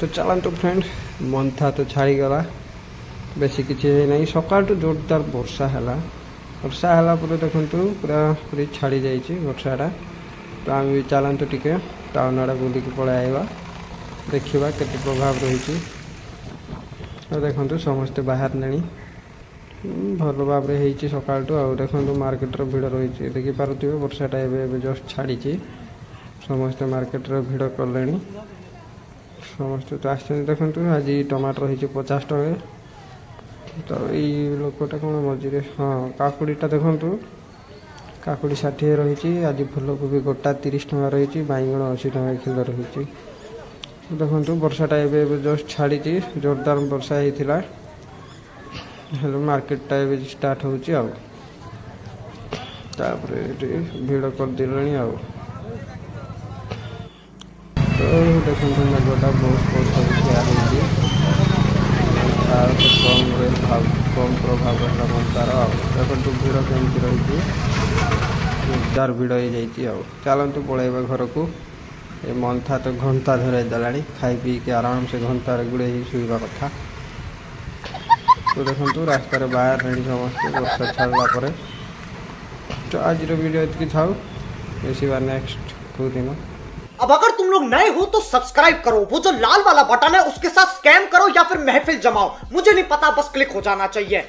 तो चलतु फ्रेंड मंथा तो छाड़ीगला बेसी किसी नहीं सकाल जोरदार वर्षा है वर्षा है देखु पूरा पूरी छाड़ी जाइए वर्षाटा तो आम भी चलतु टिके टाउन आड़े बुलिक पलि आइबा देखा के प्रभाव रही देखु समस्ते बाहर ने भल भाव सकाल देखो मार्केट भिड़ रही देखिपे वर्षाटा एवं जस्ट छाड़ी समस्ते मार्केट भिड़ कले समस्ते तो आस देखु आज टमाटर रही 50 टଙ୍କା तो ये लोकटा कौन मझे हाँ काकुड़ीटा देखु काकुड़ी 60 रही आज फूलकोबी गोटा 30 टଙ୍କା रही बैगण 80 टଙ୍କା किलो रही देखु वर्षाटा एवं जस्ट छाड़ी जोरदार वर्षा होता हेलो मार्केटा एवं स्टार्ट होपर भिड़ करदे तो देखो मेघटा बहुत तार तो कम प्रभाव रहा तार देखो भिड़ कमी रही जोरदार भिड़ हो जाइए चलतु पलैबा घर को ये मंथा तो घंटा धरे देला खाई पी के आराम से घंटा गुड़े ही शुवा कथा तो देखो रास्तार बाहर रे समस्त वर्षा छाड़ा तो आज वीडियो इतनी था बेसी बार नेक्स्ट कोई दिन। अब अगर तुम लोग नए हो तो सब्सक्राइब करो, वो जो लाल वाला बटन है उसके साथ स्कैम करो या फिर महफिल जमाओ, मुझे नहीं पता, बस क्लिक हो जाना चाहिए।